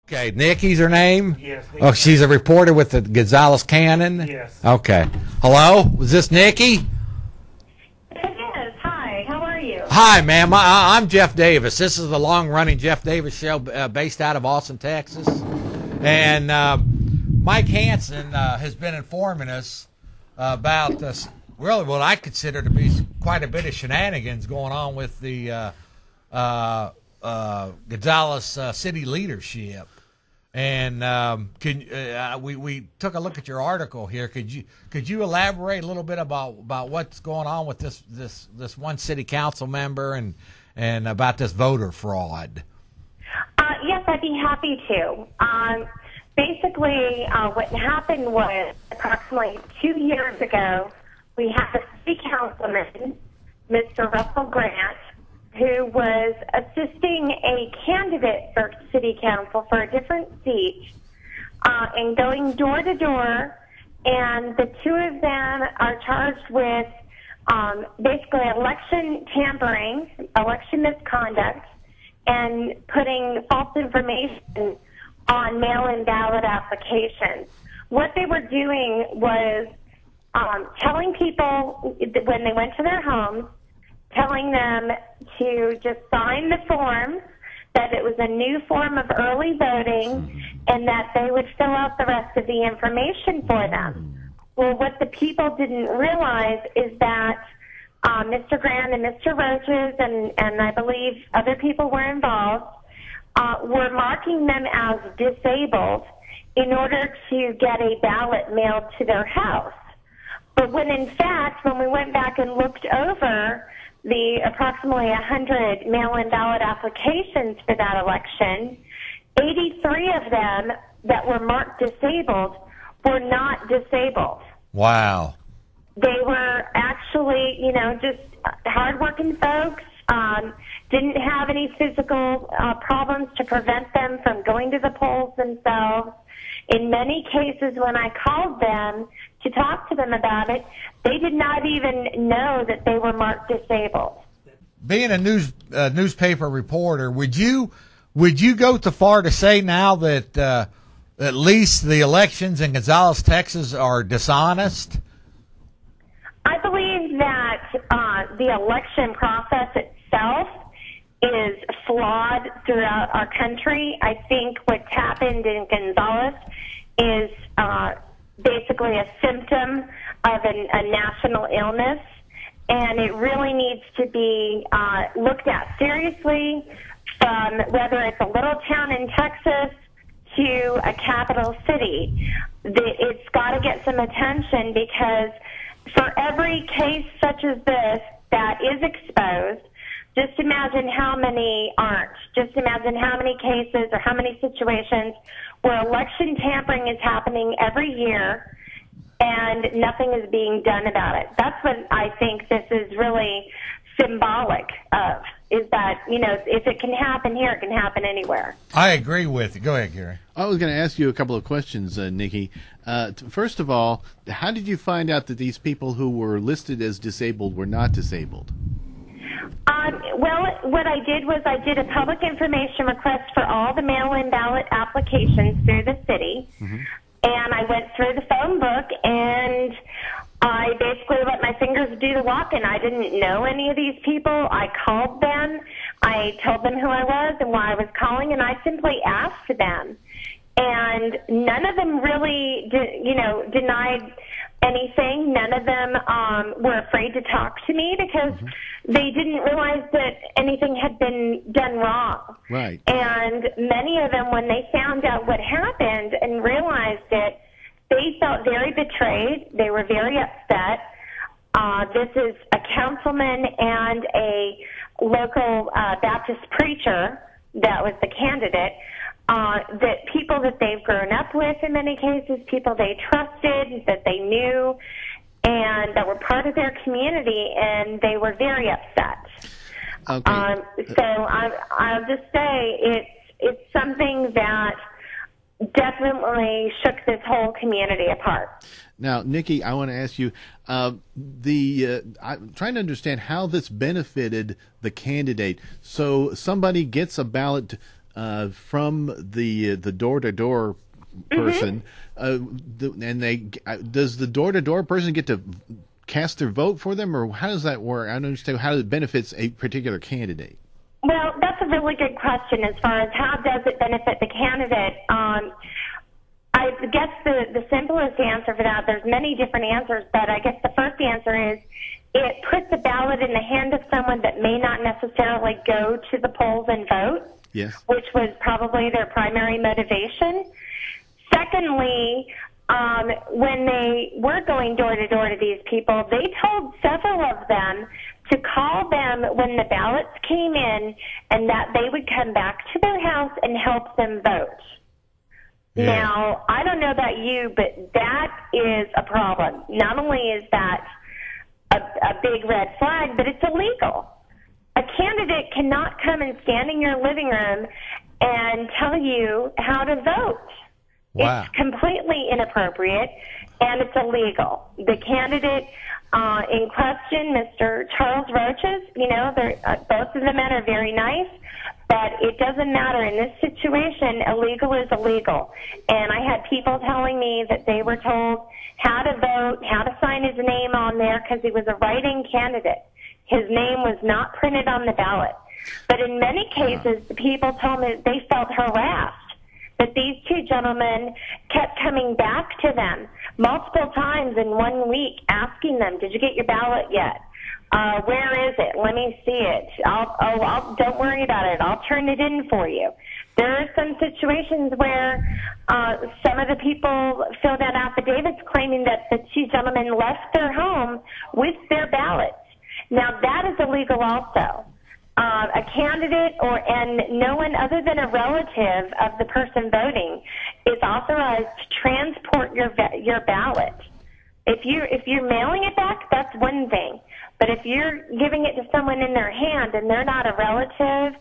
Okay, Nikki's her name? Yes. Oh, she's a reporter with the Gonzales Cannon? Yes. Okay. Hello? Was this Nikki? It is. Hi. How are you? Hi, ma'am. I'm Jeff Davis. This is the long-running Jeff Davis show based out of Austin, Texas. And Mike Hansen has been informing us about really what I consider to be quite a bit of shenanigans going on with the Gonzales city leadership. And we took a look at your article here. Could you elaborate a little bit about what's going on with this one city council member and about this voter fraud? Yes, I'd be happy to. Basically, what happened was approximately 2 years ago, we had a city councilman, Mr. Russell Grant, who was assisting a candidate for city council for a different seat and going door to door. And the two of them are charged with basically election tampering, election misconduct, and putting false information on mail-in ballot applications. What they were doing was telling people when they went to their homes, telling them to just sign the form, that it was a new form of early voting, and that they would fill out the rest of the information for them. Well, what the people didn't realize is that Mr. Grant and Mr. Roaches, and I believe other people were involved, were marking them as disabled in order to get a ballot mailed to their house. But when in fact, when we went back and looked over the approximately 100 mail-in ballot applications for that election, 83 of them that were marked disabled were not disabled. Wow. They were actually, just hardworking folks, didn't have any physical problems to prevent them from going to the polls themselves. In many cases, when I called them to talk to them about it, they did not even know that they were marked disabled. Being a newspaper reporter, would you go too far to say now that at least the elections in Gonzales, Texas, are dishonest? I believe that the election process itself is flawed throughout our country. I think what's happened in Gonzales is basically a symptom of a national illness, and it really needs to be looked at seriously, from whether it's a little town in Texas to a capital city. It's got to get some attention, because for every case such as this that is exposed, just imagine how many aren't. Just imagine how many cases or how many situations where election tampering is happening every year and nothing is being done about it. That's what I think this is really symbolic of, is that, if it can happen here, it can happen anywhere. I agree with you. Go ahead, Gary. I was going to ask you a couple of questions, Nikki. First of all, how did you find out that these people who were listed as disabled were not disabled? Well, what I did was I did a public information request for all the mail-in ballot applications through the city, and I went through the phone book, and I basically let my fingers do the walking. I didn't know any of these people. I called them. I told them who I was and why I was calling, and I simply asked them. And none of them really, denied anything. None of them were afraid to talk to me, because they didn't realize that anything had been done wrong. Right. And many of them, when they found out what happened and realized it, they felt very betrayed. They were very upset. This is a councilman and a local Baptist preacher that was the candidate. That people that they've grown up with, in many cases, people they trusted, that they knew, and that were part of their community, and they were very upset. Okay. So I'll just say it's something that definitely shook this whole community apart. Now, Nikki, I want to ask you, I'm trying to understand how this benefited the candidate. So somebody gets a ballot from the door-to-door person, does the door-to-door person get to cast their vote for them, or how does that work? I don't understand how it benefits a particular candidate. Well, that's a really good question as far as how does it benefit the candidate. I guess the simplest answer for that, there's many different answers, but I guess the first answer is it puts a ballot in the hand of someone that may not necessarily go to the polls and vote, yes, which was probably their primary motivation. Secondly, when they were going door to door to these people, they told several of them to call them when the ballots came in and that they would come back to their house and help them vote. Yeah. Now, I don't know about you, but that is a problem. Not only is that a big red flag, but it's illegal. A candidate cannot come and stand in your living room and tell you how to vote. Wow. It's completely inappropriate, and it's illegal. The candidate in question, Mr. Charles Roaches, both of the men are very nice, but it doesn't matter. In this situation, illegal is illegal. And I had people telling me that they were told how to vote, how to sign his name on there because he was a write-in candidate. His name was not printed on the ballot. But in many cases, the people told me that they felt harassed, that these two gentlemen kept coming back to them multiple times in 1 week asking them, did you get your ballot yet? Where is it? Let me see it. Don't worry about it. I'll turn it in for you. There are some situations where some of the people filled out affidavits claiming that the two gentlemen left their home with their ballots. Now, that is illegal also. A candidate and no one other than a relative of the person voting is authorized to transport your ballot. If you're mailing it back, that's one thing. But if you're giving it to someone in their hand and they're not a relative,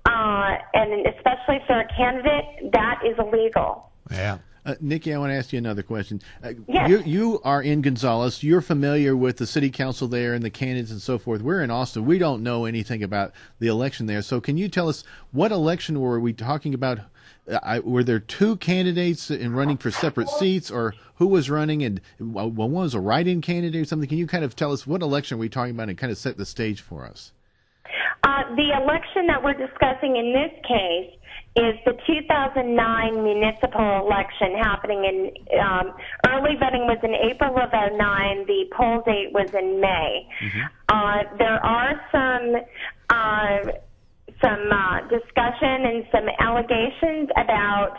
and especially if they're a candidate, that is illegal. Yeah. Nikki, I want to ask you another question. Yes. You are in Gonzales. You're familiar with the city council there and the candidates and so forth. We're in Austin. We don't know anything about the election there. So can you tell us what election were we talking about? Were there two candidates in running for separate seats, or who was running? And one was a write-in candidate or something. Can you kind of tell us what election are we talking about and kind of set the stage for us? The election that we're discussing in this case is the 2009 municipal election happening in early voting was in April of 2009. The poll date was in May. Mm-hmm. There are some discussion and some allegations about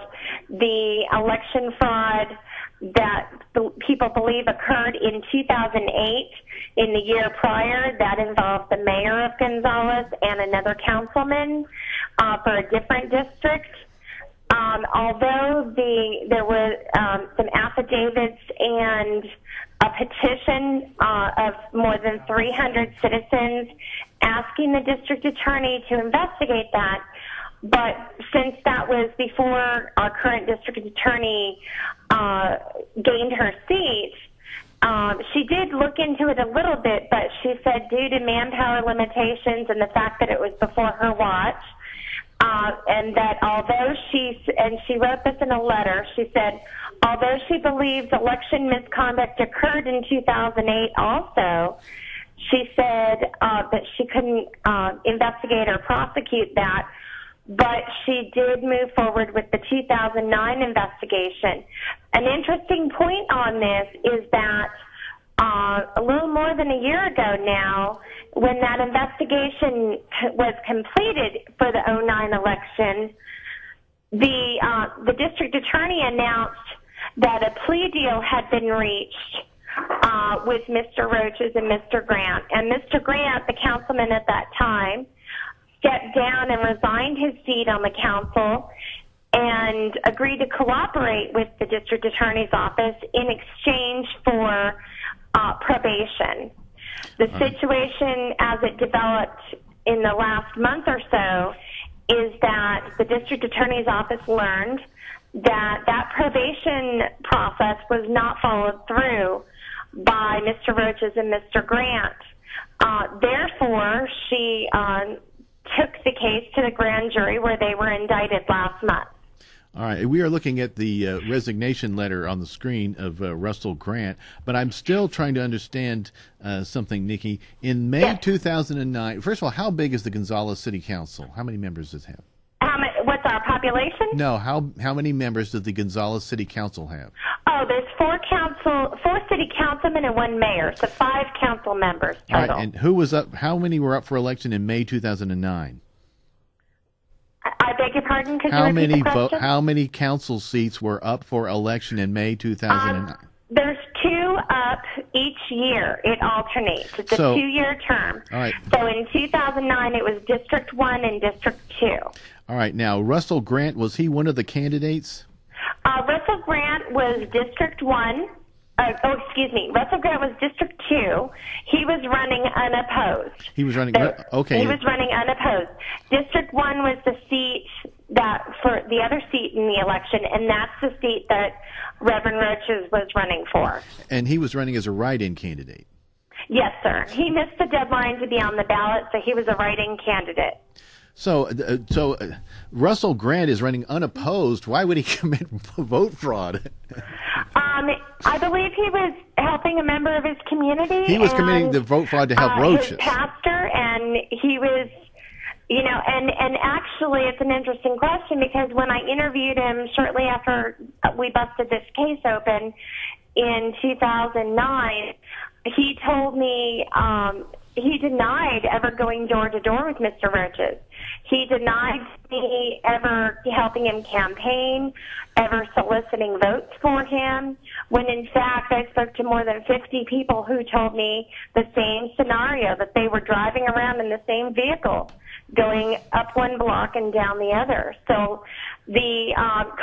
the election fraud that people believe occurred in 2008 in the year prior. That involved the mayor of Gonzales and another councilman for a different district. Although there were some affidavits and a petition of more than 300 citizens asking the district attorney to investigate that, but since that was before our current district attorney gained her seat, she did look into it a little bit, but she said due to manpower limitations and the fact that it was before her watch, and that although she wrote this in a letter, she said, although she believes election misconduct occurred in 2008 also, she said that she couldn't investigate or prosecute that, but she did move forward with the 2009 investigation. An interesting point on this is that a little more than a year ago now, when that investigation was completed for the 2009 election, the district attorney announced that a plea deal had been reached with Mr. Roaches and Mr. Grant. And Mr. Grant, the councilman at that time, stepped down and resigned his seat on the council and agreed to cooperate with the district attorney's office in exchange for probation. The situation as it developed in the last month or so is that the district attorney's office learned that that probation process was not followed through by Mr. Roaches and Mr. Grant. Therefore, she took the case to the grand jury where they were indicted last month. All right, we are looking at the resignation letter on the screen of Russell Grant, but I'm still trying to understand something, Nikki. In May 2009, first of all, how big is the Gonzales City Council? How many members does it have? What's our population? No, how many members does the Gonzales City Council have? Oh, there's four city councilmen and one mayor, so 5 council members total. All right, and who was up? How many were up for election in May 2009? I beg your pardon? Could you repeat the question? How many council seats were up for election in May 2009? There's 2 up each year. It alternates. It's a 2-year term. All right. So in 2009, it was District 1 and District 2. All right. Now, Russell Grant, was he one of the candidates? Russell Grant was District 1. Russell Grant was District 2. He was running unopposed. He was running, okay. He was running unopposed. District 1 was the seat for the other seat in the election, and that's the seat that Reverend Roaches was running for. And he was running as a write-in candidate. Yes, sir. He missed the deadline to be on the ballot, so he was a write-in candidate. So Russell Grant is running unopposed. Why would he commit vote fraud? I believe he was helping a member of his community. He was committing the vote fraud to help Roaches. His pastor, and he was, and actually it's an interesting question because when I interviewed him shortly after we busted this case open in 2009, he told me he denied ever going door to door with Mr. Roaches. He denied me ever helping him campaign, ever soliciting votes for him, when in fact I spoke to more than 50 people who told me the same scenario, that they were driving around in the same vehicle, going up one block and down the other. So the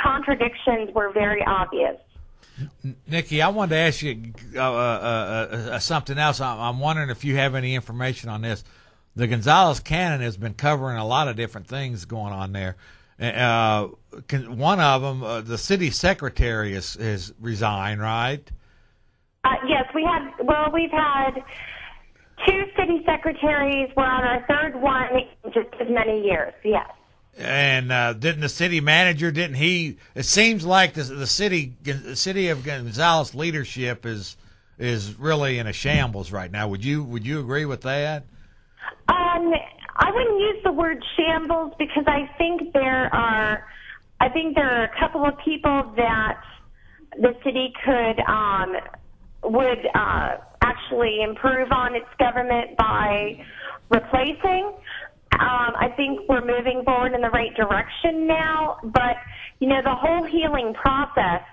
contradictions were very obvious. Nikki, I wanted to ask you something else. I'm wondering if you have any information on this. The Gonzales Canon has been covering a lot of different things going on there. One of them, the city secretary has resigned, right? Yes, we've had 2 city secretaries. We're on our 3rd one in just as many years, yes. And didn't the city manager, didn't he? It seems like the city of Gonzales leadership is really in a shambles right now. Would you agree with that? I wouldn't use the word shambles because I think there are a couple of people that the city would actually improve on its government by replacing. I think we're moving forward in the right direction now, but the whole healing process,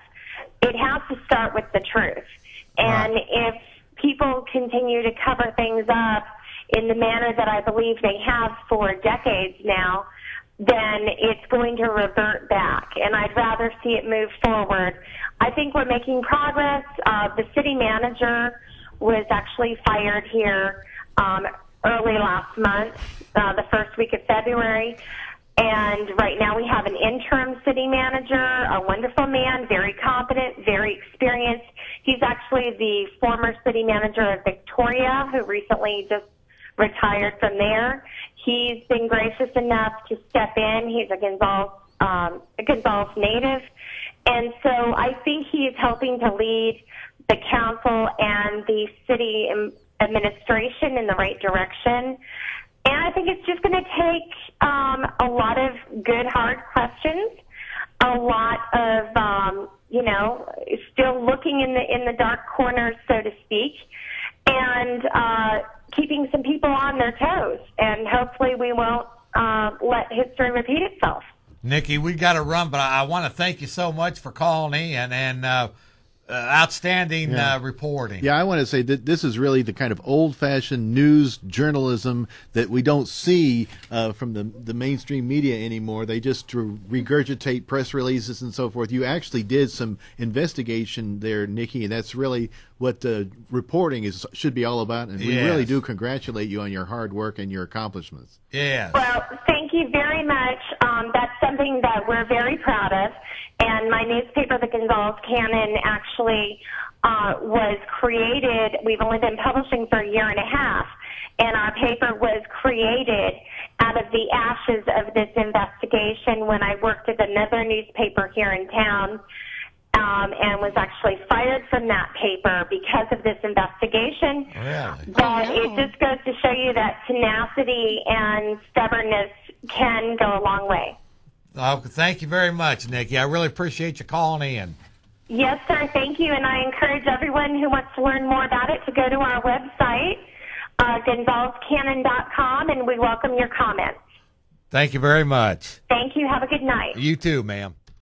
it has to start with the truth. And if people continue to cover things up in the manner that I believe they have for decades now, then it's going to revert back, and I'd rather see it move forward. I think we're making progress. The city manager was actually fired here early last month, the first week of February, and right now we have an interim city manager, a wonderful man, very competent, very experienced. He's actually the former city manager of Victoria, who recently just retired from there. He's been gracious enough to step in. He's a Gonzales native. And so I think he is helping to lead the council and the city administration in the right direction. And I think it's just going to take a lot of good, hard questions, a lot of, still looking in the dark corners, so to speak, and keeping some people on their toes, and hopefully we won't let history repeat itself. Nikki, we got to run, but I want to thank you so much for calling in and outstanding reporting. Yeah, I want to say that this is really the kind of old-fashioned news journalism that we don't see from the mainstream media anymore. They just regurgitate press releases and so forth. You actually did some investigation there, Nikki, and that's really what reporting should be all about. And we really do congratulate you on your hard work and your accomplishments. Yes. Well, thank you very much. That's something that we're very proud of. And my newspaper, the Gonzales Canon, actually was created. We've only been publishing for a year and a half, and our paper was created out of the ashes of this investigation when I worked at another newspaper here in town, and was actually fired from that paper because of this investigation. Really? But it just goes to show you that tenacity and stubbornness can go a long way. Thank you very much, Nikki. I really appreciate you calling in. Yes, sir. Thank you. And I encourage everyone who wants to learn more about it to go to our website, gonzalescannon.com, and we welcome your comments. Thank you very much. Thank you. Have a good night. You too, ma'am.